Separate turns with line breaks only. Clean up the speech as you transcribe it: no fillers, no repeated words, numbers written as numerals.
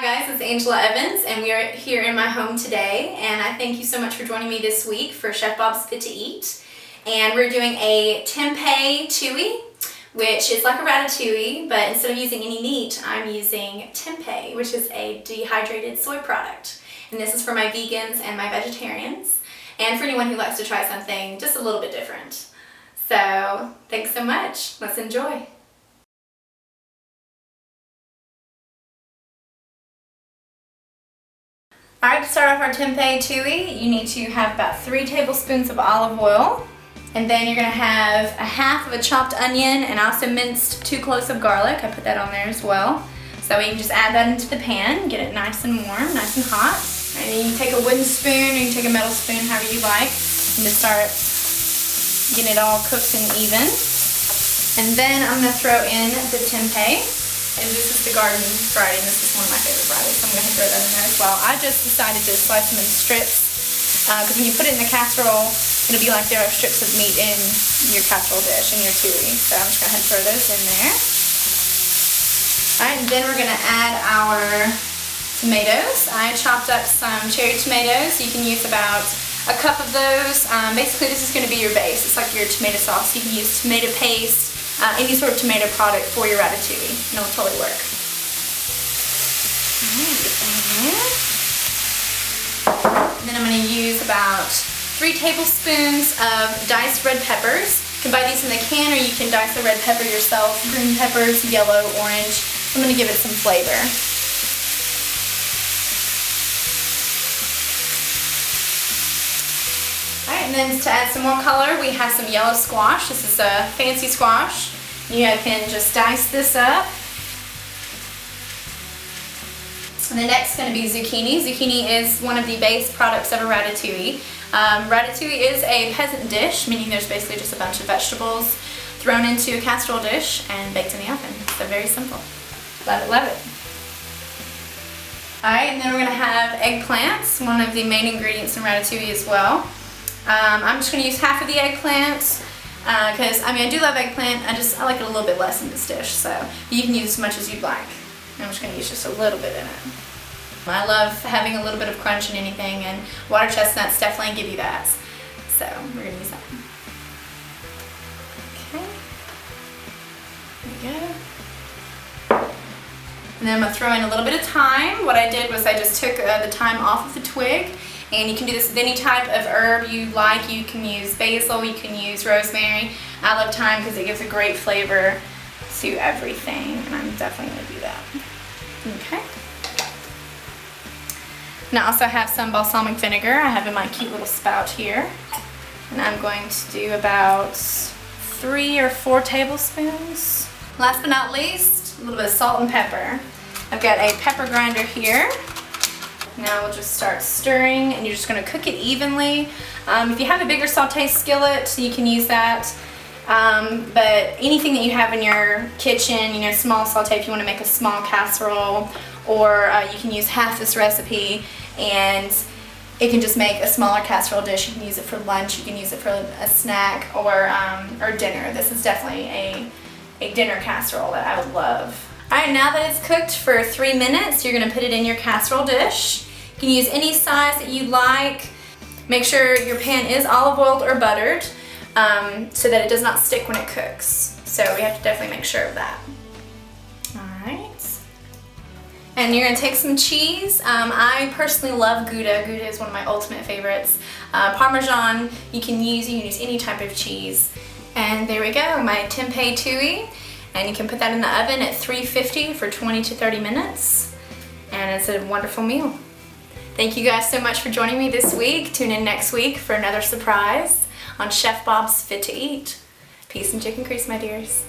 Hi guys, it's Angela Evans and we are here in my home today, and I thank you so much for joining me this week for Chef Bob's Fit to Eat. And we're doing a Tempeh Ratatouille, which is like a ratatouille, but instead of using any meat, I'm using tempeh, which is a dehydrated soy product. And this is for my vegans and my vegetarians, and for anyone who likes to try something just a little bit different. So, thanks so much. Let's enjoy. Alright, to start off our tempeh ratatouille, you need to have about 3 tablespoons of olive oil. And then you're going to have a half of a chopped onion and also minced 2 cloves of garlic. I put that on there as well. So that way you can just add that into the pan, get it nice and warm, nice and hot. And then you can take a wooden spoon or you can take a metal spoon, however you like, and just start getting it all cooked and even. And then I'm going to throw in the tempeh. And this is the garden variety, and this is one of my favorite varieties, so I'm going to throw that in there as well. I just decided to slice them in strips, because when you put it in the casserole, it'll be like there are strips of meat in your casserole dish, in your ratatouille. So I'm just going to throw those in there. Alright, and then we're going to add our tomatoes. I chopped up some cherry tomatoes. You can use about a cup of those. Basically, this is going to be your base. It's like your tomato sauce. You can use tomato paste, any sort of tomato product for your ratatouille, and it'll totally work. And then I'm going to use about 3 tablespoons of diced red peppers. You can buy these in the can, or you can dice the red pepper yourself. Green peppers, yellow, orange. I'm going to give it some flavor. Alright, and then to add some more color, we have some yellow squash. This is a fancy squash. You can just dice this up. And the next is going to be zucchini. Zucchini is one of the base products of a ratatouille. Ratatouille is a peasant dish, meaning there's basically just a bunch of vegetables thrown into a casserole dish and baked in the oven. So very simple. Love it, love it. Alright, and then we're going to have eggplants, one of the main ingredients in ratatouille as well. I'm just going to use half of the eggplant because, I do love eggplant. I like it a little bit less in this dish, so you can use as much as you'd like. I'm just going to use just a little bit in it. I love having a little bit of crunch in anything, and water chestnuts definitely give you that. So we're going to use that. Okay. There we go. And then I'm going to throw in a little bit of thyme. What I did was I just took the thyme off of the twig. And you can do this with any type of herb you like. You can use basil, you can use rosemary. I love thyme because it gives a great flavor to everything, and I'm definitely going to do that. Okay. And I also have some balsamic vinegar I have in my cute little spout here. And I'm going to do about 3 or 4 tablespoons. Last but not least, a little bit of salt and pepper. I've got a pepper grinder here. Now we'll just start stirring, and you're just going to cook it evenly. If you have a bigger saute skillet, you can use that. But anything that you have in your kitchen, small saute if you want to make a small casserole, or you can use half this recipe and it can just make a smaller casserole dish. You can use it for lunch, you can use it for a snack, or dinner. This is definitely a dinner casserole that I would love. Alright, now that it's cooked for 3 minutes, you're going to put it in your casserole dish. You can use any size that you like. Make sure your pan is olive oiled or buttered so that it does not stick when it cooks. So we have to definitely make sure of that. Alright. And you're going to take some cheese. I personally love Gouda. Gouda is one of my ultimate favorites. Parmesan you can use any type of cheese. And there we go, my tempeh ratatouille. And you can put that in the oven at 350 for 20 to 30 minutes. And it's a wonderful meal. Thank you guys so much for joining me this week. Tune in next week for another surprise on Chef Bob's Fit to Eat. Peace and chicken grease, my dears.